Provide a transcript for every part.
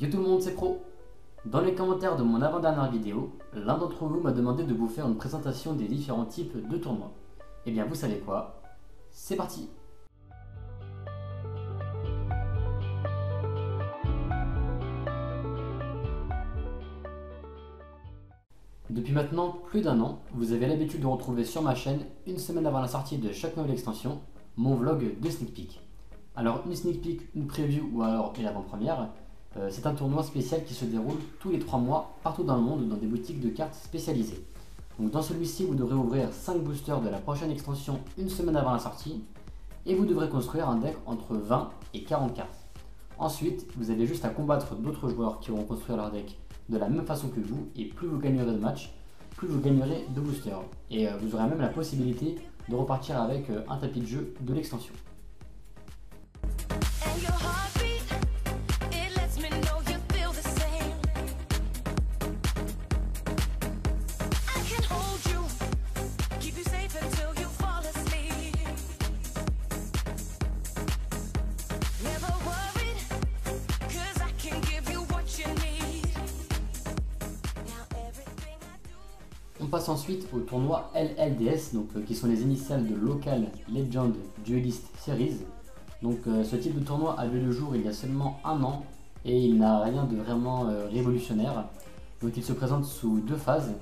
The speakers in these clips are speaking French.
Yo tout le monde, c'est Pro. Dans les commentaires de mon avant-dernière vidéo, l'un d'entre vous m'a demandé de vous faire une présentation des différents types de tournois. Et bien vous savez quoi? C'est parti! Depuis maintenant plus d'un an, vous avez l'habitude de retrouver sur ma chaîne, une semaine avant la sortie de chaque nouvelle extension, mon vlog de sneak peek. Alors une sneak peek, une preview ou alors une avant-première, c'est un tournoi spécial qui se déroule tous les 3 mois partout dans le monde dans des boutiques de cartes spécialisées. Donc dans celui-ci, vous devrez ouvrir 5 boosters de la prochaine extension une semaine avant la sortie et vous devrez construire un deck entre 20 et 40 cartes. Ensuite, vous avez juste à combattre d'autres joueurs qui vont construire leur deck de la même façon que vous, et plus vous gagnerez de matchs, plus vous gagnerez de boosters. Et vous aurez même la possibilité de repartir avec un tapis de jeu de l'extension. On passe ensuite au tournoi LLDS, qui sont les initiales de Local Legend Duelist Series. Ce type de tournoi a vu le jour il y a seulement un an et il n'a rien de vraiment révolutionnaire. Donc il se présente sous deux phases.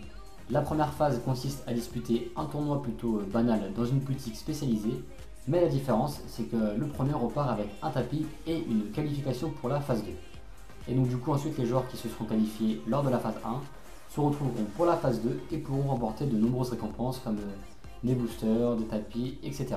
La première phase consiste à disputer un tournoi plutôt banal dans une boutique spécialisée, mais la différence c'est que le premier repart avec un tapis et une qualification pour la phase 2. Et donc du coup ensuite les joueurs qui se seront qualifiés lors de la phase 1 se retrouveront pour la phase 2 et pourront remporter de nombreuses récompenses comme des boosters, des tapis, etc.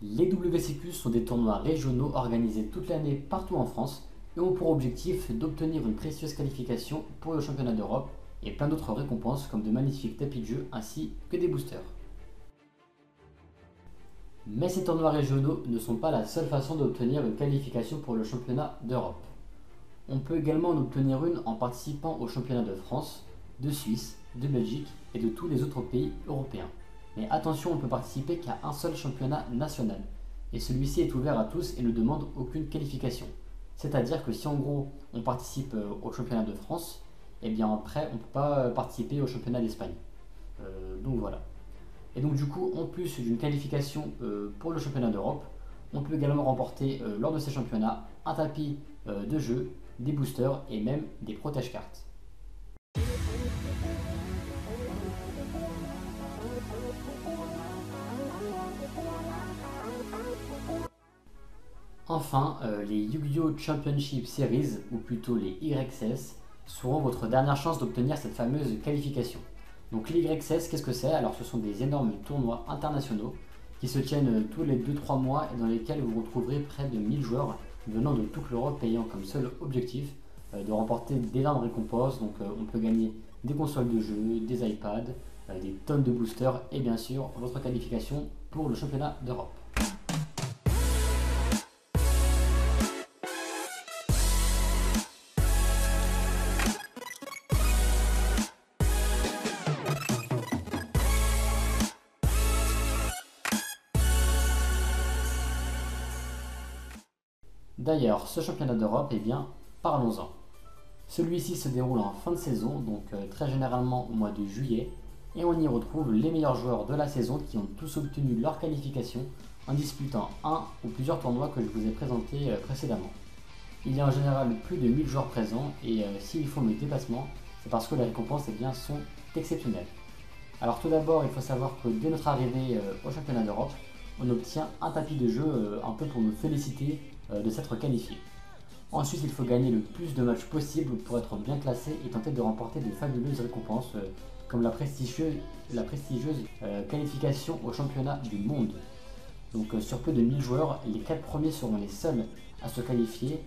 Les WCQ sont des tournois régionaux organisés toute l'année partout en France et ont pour objectif d'obtenir une précieuse qualification pour le championnat d'Europe et plein d'autres récompenses comme de magnifiques tapis de jeu ainsi que des boosters. Mais ces tournois régionaux ne sont pas la seule façon d'obtenir une qualification pour le championnat d'Europe. On peut également en obtenir une en participant au championnat de France, de Suisse, de Belgique et de tous les autres pays européens. Mais attention, on ne peut participer qu'à un seul championnat national. Et celui-ci est ouvert à tous et ne demande aucune qualification. C'est-à-dire que si en gros on participe au championnat de France, et bien après on ne peut pas participer au championnat d'Espagne. Donc voilà. Et donc du coup, en plus d'une qualification pour le championnat d'Europe, on peut également remporter lors de ces championnats un tapis de jeu, des boosters et même des protège-cartes. Enfin, les Yu-Gi-Oh! Championship Series, ou plutôt les YCS, seront votre dernière chance d'obtenir cette fameuse qualification. Donc les YCS, qu'est-ce que c'est? Alors ce sont des énormes tournois internationaux qui se tiennent tous les 2-3 mois et dans lesquels vous retrouverez près de 1000 joueurs venant de toute l'Europe ayant comme seul objectif de remporter d'énormes récompenses. Donc on peut gagner des consoles de jeux, des iPads, des tonnes de boosters et bien sûr votre qualification pour le championnat d'Europe. D'ailleurs, ce championnat d'Europe, eh bien, parlons-en. Celui-ci se déroule en fin de saison, donc très généralement au mois de juillet, et on y retrouve les meilleurs joueurs de la saison qui ont tous obtenu leur qualification en disputant un ou plusieurs tournois que je vous ai présentés précédemment. Il y a en général plus de 1000 joueurs présents et s'ils font le dépassement, c'est parce que les récompenses sont exceptionnelles. Alors tout d'abord, il faut savoir que dès notre arrivée au championnat d'Europe, on obtient un tapis de jeu un peu pour nous féliciter de s'être qualifié. Ensuite, il faut gagner le plus de matchs possible pour être bien classé et tenter de remporter de fabuleuses récompenses comme la prestigieuse qualification au championnat du monde. Donc sur peu de 1000 joueurs, les 4 premiers seront les seuls à se qualifier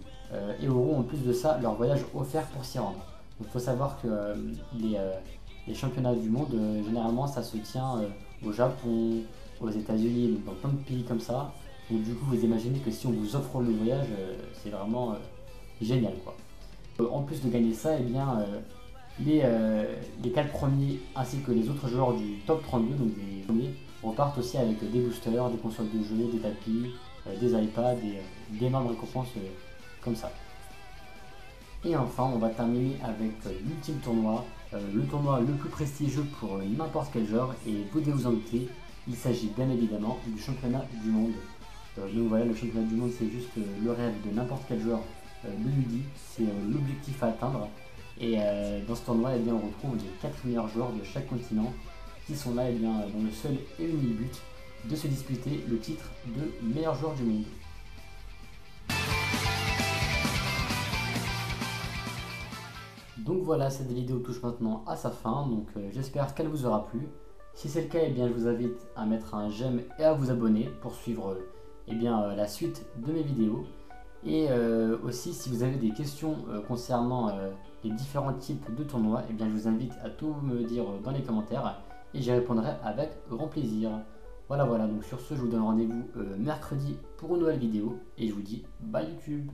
et auront en plus de ça leur voyage offert pour s'y rendre. Il faut savoir que les championnats du monde, généralement ça se tient au Japon, aux États-Unis, dans plein de pays comme ça. Donc du coup vous imaginez que si on vous offre le voyage, c'est vraiment génial quoi. En plus de gagner ça, eh bien, les 4 premiers ainsi que les autres joueurs du top 32, donc des premiers, repartent aussi avec des boosters, des consoles de jeu, des tapis, des iPads et d'énormes récompenses comme ça. Et enfin, on va terminer avec l'ultime tournoi, le tournoi le plus prestigieux pour n'importe quel joueur, et vous devez vous en douter, il s'agit bien évidemment du championnat du monde. Donc voilà, le championnat du monde, c'est juste le rêve de n'importe quel joueur de Ludi, c'est l'objectif à atteindre. Et dans ce tournoi, eh bien, on retrouve les 4 meilleurs joueurs de chaque continent qui sont là, eh bien, dans le seul et unique but de se disputer le titre de meilleur joueur du monde. Donc voilà, cette vidéo touche maintenant à sa fin, donc j'espère qu'elle vous aura plu. Si c'est le cas, eh bien, je vous invite à mettre un j'aime et à vous abonner pour suivre eh bien, la suite de mes vidéos. Et aussi, si vous avez des questions concernant les différents types de tournois, eh bien, je vous invite à tout me dire dans les commentaires et j'y répondrai avec grand plaisir. Voilà, donc sur ce, je vous donne rendez-vous mercredi pour une nouvelle vidéo et je vous dis bye YouTube.